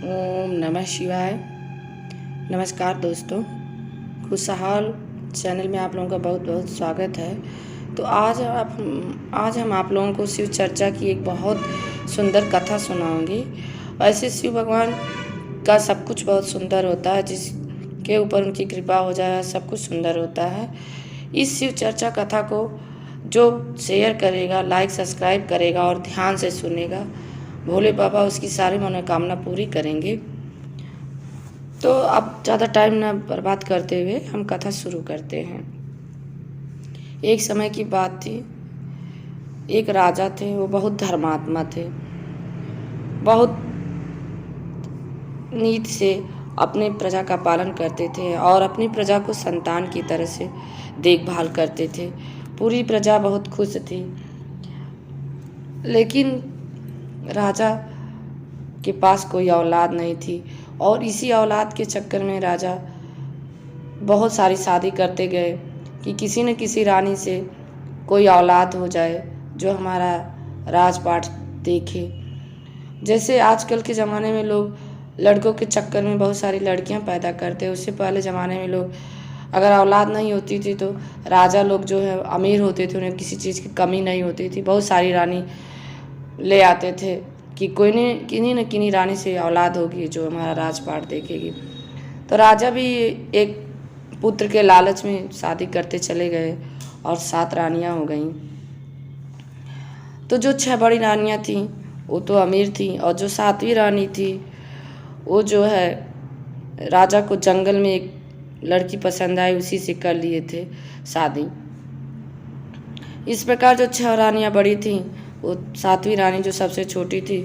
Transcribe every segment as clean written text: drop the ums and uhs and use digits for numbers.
ओम नमः शिवाय। नमस्कार दोस्तों, खुशहाल चैनल में आप लोगों का बहुत बहुत स्वागत है। तो आज हम आप लोगों को शिव चर्चा की एक बहुत सुंदर कथा सुनाऊंगी। ऐसे शिव भगवान का सब कुछ बहुत सुंदर होता है, जिसके ऊपर उनकी कृपा हो जाए सब कुछ सुंदर होता है। इस शिव चर्चा कथा को जो शेयर करेगा, लाइक सब्सक्राइब करेगा और ध्यान से सुनेगा, भोले बाबा उसकी सारी मनोकामना पूरी करेंगे। तो अब ज़्यादा टाइम ना बर्बाद करते हुए हम कथा शुरू करते हैं। एक समय की बात थी, एक राजा थे। वो बहुत धर्मात्मा थे, बहुत नीति से अपने प्रजा का पालन करते थे और अपनी प्रजा को संतान की तरह से देखभाल करते थे। पूरी प्रजा बहुत खुश थी। लेकिन राजा के पास कोई औलाद नहीं थी और इसी औलाद के चक्कर में राजा बहुत सारी शादी करते गए कि किसी न किसी रानी से कोई औलाद हो जाए जो हमारा राजपाट देखे। जैसे आजकल के ज़माने में लोग लड़कों के चक्कर में बहुत सारी लड़कियां पैदा करते हैं, उससे पहले ज़माने में लोग अगर औलाद नहीं होती थी तो राजा लोग जो है अमीर होते थे, उन्हें किसी चीज़ की कमी नहीं होती थी, बहुत सारी रानी ले आते थे कि किन्हीं न किन्हीं रानी से औलाद होगी जो हमारा राजपाट देखेगी। तो राजा भी एक पुत्र के लालच में शादी करते चले गए और 7 रानियां हो गईं। तो जो 6 बड़ी रानियां थीं वो तो अमीर थीं और जो 7वीं रानी थी वो जो है राजा को जंगल में एक लड़की पसंद आई, उसी से कर लिए थे शादी। इस प्रकार जो 6 रानियां बड़ी थीं, वो 7वीं रानी जो सबसे छोटी थी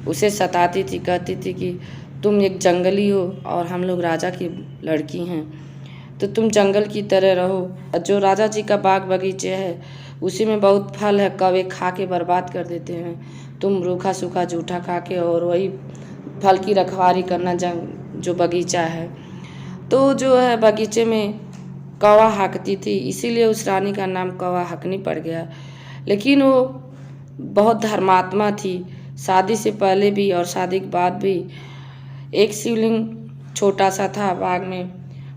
उसे सताती थी, कहती थी कि तुम एक जंगली हो और हम लोग राजा की लड़की हैं, तो तुम जंगल की तरह रहो। जो राजा जी का बाग बगीचे है उसी में बहुत फल है, कौवे खा के बर्बाद कर देते हैं। तुम रूखा सूखा जूठा खा के और वही फल की रखवाली करना जो बगीचा है। तो जो है बगीचे में कौवा हाकती थी, इसीलिए उस रानी का नाम कौवा हकनी पड़ गया। लेकिन वो बहुत धर्मात्मा थी। शादी से पहले भी और शादी के बाद भी एक शिवलिंग छोटा सा था बाग में,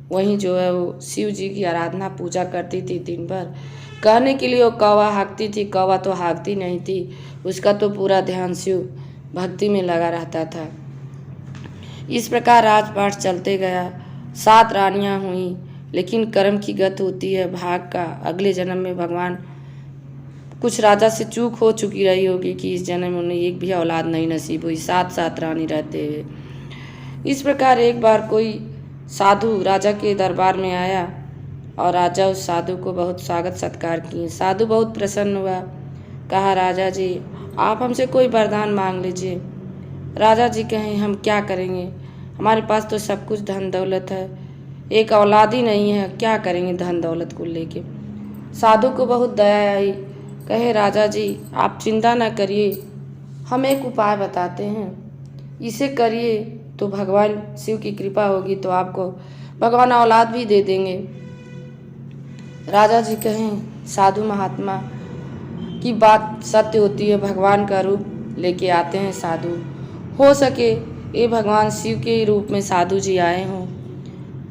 वहीं जो है वो शिव जी की आराधना पूजा करती थी दिन भर। कहने के लिए वो कौवा हाँकती थी, कौवा तो हाँकती नहीं थी, उसका तो पूरा ध्यान शिव भक्ति में लगा रहता था। इस प्रकार राजपाट चलते गया। 7 रानियां हुई, लेकिन कर्म की गत होती है भाग का। अगले जन्म में भगवान कुछ राजा से चूक हो चुकी रही होगी कि इस जन्म में उन्हें एक भी औलाद नहीं नसीब हुई, 7 रानी रहते हुए। इस प्रकार एक बार कोई साधु राजा के दरबार में आया और राजा उस साधु को बहुत स्वागत सत्कार किए। साधु बहुत प्रसन्न हुआ, कहा राजा जी आप हमसे कोई वरदान मांग लीजिए। राजा जी कहें हम क्या करेंगे, हमारे पास तो सब कुछ धन दौलत है, एक औलाद ही नहीं है, क्या करेंगे धन दौलत को लेके। साधु को बहुत दया आई, कहे राजा जी आप चिंता न करिए, हम एक उपाय बताते हैं, इसे करिए तो भगवान शिव की कृपा होगी तो आपको भगवान औलाद भी दे देंगे। राजा जी कहें साधु महात्मा की बात सत्य होती है, भगवान का रूप लेके आते हैं साधु, हो सके ये भगवान शिव के रूप में साधु जी आए हों।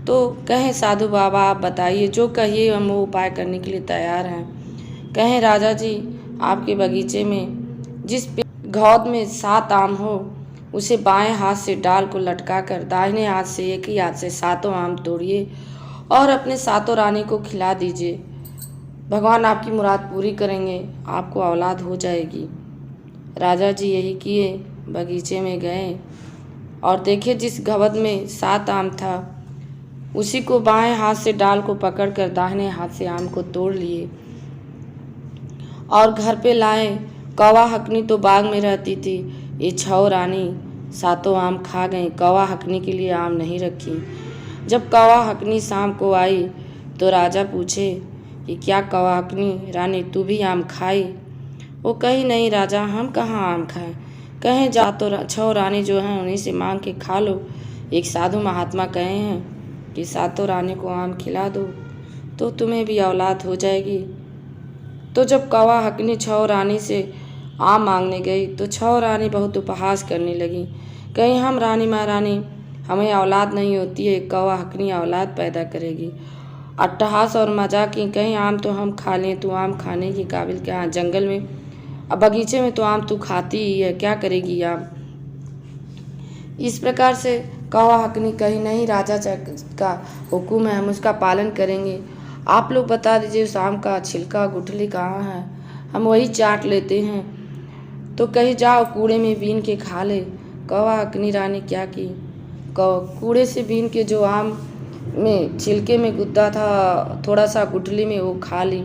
तो कहें साधु बाबा आप बताइए, जो कहिए हम वो उपाय करने के लिए तैयार हैं। कहें राजा जी आपके बगीचे में जिस घौद में 7 आम हो उसे बाएं हाथ से डाल को लटका कर दाहिने हाथ से एक ही हाथ से 7 आम तोड़िए और अपने 7 रानी को खिला दीजिए। भगवान आपकी मुराद पूरी करेंगे, आपको औलाद हो जाएगी। राजा जी यही किए, बगीचे में गए और देखे जिस घवद में 7 आम था उसी को बाएं हाथ से डाल को पकड़कर दाहिने हाथ से आम को तोड़ लिए और घर पे लाए। कौवा हकनी तो बाग में रहती थी, ये 6 रानी 7 आम खा गई, कौवा हकनी के लिए आम नहीं रखी। जब कौवा हकनी शाम को आई तो राजा पूछे कि क्या कौवा हकनी रानी तू भी आम खाई। वो कही नहीं राजा हम कहाँ आम खाएं। कहें जा तो 6 रानी जो हैं उन्हीं से मांग के खा लो। एक साधु महात्मा कहे हैं कि 7 रानी को आम खिला दो तो तुम्हें भी औलाद हो जाएगी। तो जब कौवा हकनी 6 रानी से आम मांगने गई तो 6 रानी बहुत उपहास करने लगी, कहीं हम रानी महारानी हमें औलाद नहीं होती है, कौवा हकनी औलाद पैदा करेगी। अट्टहास और मजाक की, कहीं आम तो हम खा लें, तू आम खाने के काबिल क्या? जंगल में अब बगीचे में तो आम तू खाती ही है, क्या करेगी आम? इस प्रकार से कौवा हकनी कहीं नहीं, राजा का हुक्म है, हम उसका पालन करेंगे। आप लोग बता दीजिए उस आम का छिलका गुठली कहाँ है, हम वही चाट लेते हैं। तो कहीं जाओ कूड़े में बीन के खा ले। कौवा हकनी रानी क्या की, कूड़े से बीन के जो आम में छिलके में गुद्दा था, थोड़ा सा गुठली में, वो खा ली।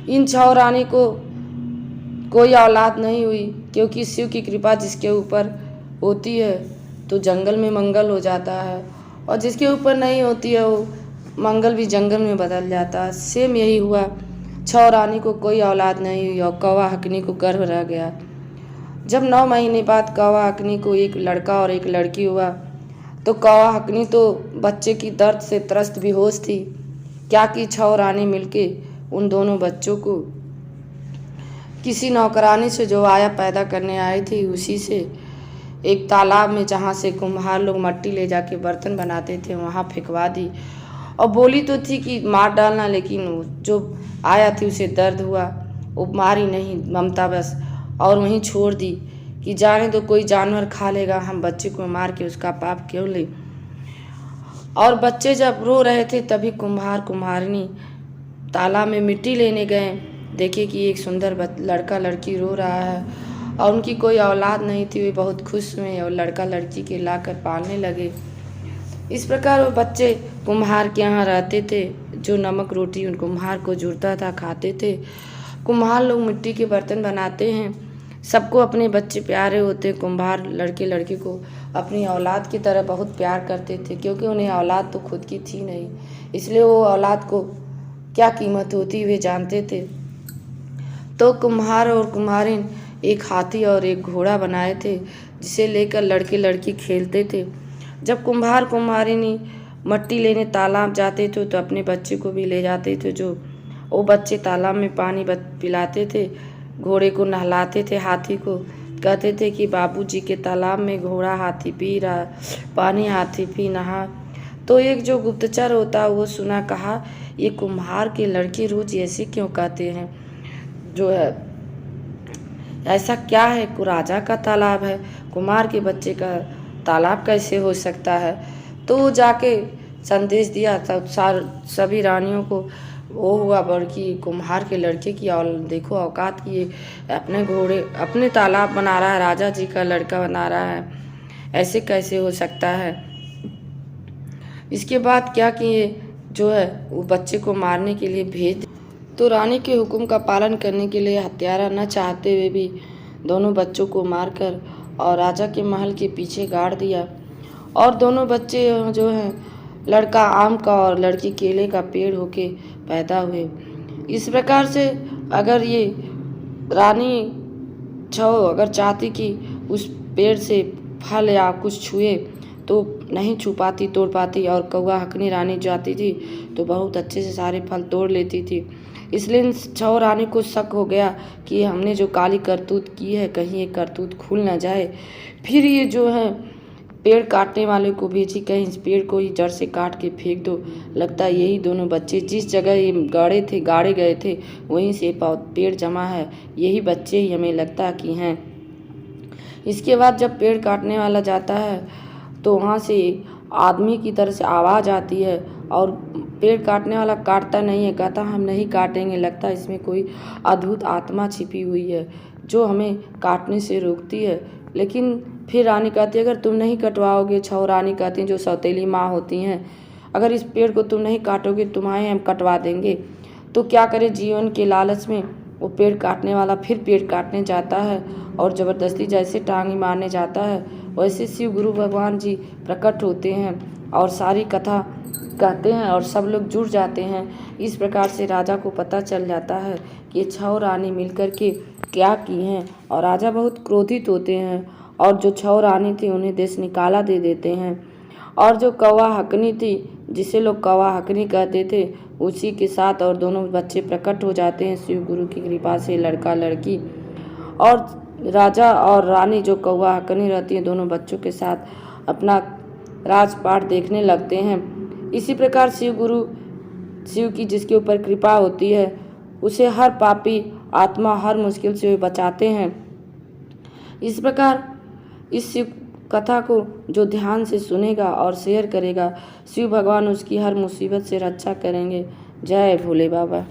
इन 6 रानी को कोई औलाद नहीं हुई, क्योंकि शिव की कृपा जिसके ऊपर होती है तो जंगल में मंगल हो जाता है, और जिसके ऊपर नहीं होती है वो मंगल भी जंगल में बदल जाता है। सेम यही हुआ, 6 रानी को कोई औलाद नहीं हुई और कौवा हकनी को गर्भ रह गया। जब 9 महीने बाद कौवा हकनी को एक लड़का और एक लड़की हुआ, तो कौवा हकनी तो बच्चे की दर्द से त्रस्त बेहोश थी। क्या की 6 रानी मिलके उन दोनों बच्चों को किसी नौकरानी से जो आया पैदा करने आई थी, उसी से एक तालाब में, जहाँ से कुम्हार लोग मट्टी ले जाके बर्तन बनाते थे, वहाँ फेंकवा दी। और बोली तो थी कि मार डालना, लेकिन जो आया थी उसे दर्द हुआ, वो मारी नहीं, ममता बस, और वहीं छोड़ दी कि जाने तो कोई जानवर खा लेगा, हम बच्चे को मार के उसका पाप क्यों ले। और बच्चे जब रो रहे थे तभी कुम्हार कुम्हारिनी तालाब में मिट्टी लेने गए, देखे कि एक सुंदर लड़का लड़की रो रहा है और उनकी कोई औलाद नहीं थी। वे बहुत खुश हुए और लड़का लड़की के लाकर पालने लगे। इस प्रकार वो बच्चे कुम्हार के यहाँ रहते थे, जो नमक रोटी उन कुम्हार को जुड़ता था खाते थे। कुम्हार लोग मिट्टी के बर्तन बनाते हैं, सबको अपने बच्चे प्यारे होते। कुम्हार लड़के लड़की को अपनी औलाद की तरह बहुत प्यार करते थे, क्योंकि उन्हें औलाद तो खुद की थी नहीं, इसलिए वो औलाद को क्या कीमत होती वे जानते थे। तो कुम्हार और कुम्हारिन एक हाथी और एक घोड़ा बनाए थे, जिसे लेकर लड़के लड़की खेलते थे। जब कुम्हार कुम्हारिनी मट्टी लेने तालाब जाते थे तो अपने बच्चे को भी ले जाते थे, जो वो बच्चे तालाब में पानी पिलाते थे, घोड़े को नहलाते थे, हाथी को कहते थे कि बाबूजी के तालाब में घोड़ा हाथी पी रहा, पानी हाथी पी नहा। तो एक जो गुप्तचर होता वो सुना, कहा ये कुम्हार के लड़के रोज ऐसे क्यों कहते हैं, जो है ऐसा क्या है, को राजा का तालाब है, कुम्हार के बच्चे का तालाब कैसे हो सकता है। तो वो जाके संदेश दिया, तब सभी रानियों को वो हुआ बड़की कुम्हार के लड़के की, और देखो औकात की, अपने घोड़े अपने तालाब बना रहा है, राजा जी का लड़का बना रहा है, ऐसे कैसे हो सकता है। इसके बाद क्या किए, जो है वो बच्चे को मारने के लिए भेज। तो रानी के हुक्म का पालन करने के लिए हत्यारा न चाहते हुए भी दोनों बच्चों को मारकर और राजा के महल के पीछे गाड़ दिया। और दोनों बच्चे जो हैं, लड़का आम का और लड़की केले का पेड़ होके पैदा हुए। इस प्रकार से अगर ये रानी अगर चाहती कि उस पेड़ से फल या कुछ छुए तो नहीं छू पाती, तोड़ पाती, और कौवा हकनी रानी जाती थी तो बहुत अच्छे से सारे फल तोड़ लेती थी। इसलिए इन 6 रानी को शक हो गया कि हमने जो काली करतूत की है, कहीं ये करतूत खुल ना जाए। फिर ये जो है पेड़ काटने वाले को भेजी, कहीं इस पेड़ को ही जड़ से काट के फेंक दो, लगता है यही दोनों बच्चे जिस जगह ये गाड़े गए थे वहीं से पेड़ जमा है, यही बच्चे ही हमें लगता कि हैं। इसके बाद जब पेड़ काटने वाला जाता है तो वहाँ से आदमी की तरह से आवाज़ आती है, और पेड़ काटने वाला काटता नहीं है, कहता हम नहीं काटेंगे, लगता है इसमें कोई अद्भुत आत्मा छिपी हुई है जो हमें काटने से रोकती है। लेकिन फिर रानी कहती है अगर तुम नहीं कटवाओगे, 6 रानी कहती हैं जो सौतेली माँ होती हैं, अगर इस पेड़ को तुम नहीं काटोगे तुम्हारे हम कटवा देंगे। तो क्या करे, जीवन के लालच में वो पेड़ काटने वाला फिर पेड़ काटने जाता है, और ज़बरदस्ती जैसे टांगी मारने जाता है वैसे शिव गुरु भगवान जी प्रकट होते हैं और सारी कथा कहते हैं और सब लोग जुड़ जाते हैं। इस प्रकार से राजा को पता चल जाता है कि 6 रानी मिलकर के क्या की हैं, और राजा बहुत क्रोधित होते हैं, और जो 6 रानी थी उन्हें देश निकाला दे देते हैं। और जो कौवा हकनी थी, जिसे लोग कौवा हकनी कहते थे, उसी के साथ और दोनों बच्चे प्रकट हो जाते हैं शिव गुरु की कृपा से, लड़का लड़की। और राजा और रानी जो कौवा हकनी रहती हैं दोनों बच्चों के साथ अपना राजपाट देखने लगते हैं। इसी प्रकार शिव की जिसके ऊपर कृपा होती है उसे हर पापी आत्मा हर मुश्किल से वे बचाते हैं। इस प्रकार इस शिव कथा को जो ध्यान से सुनेगा और शेयर करेगा, शिव भगवान उसकी हर मुसीबत से रक्षा करेंगे। जय भोले बाबा।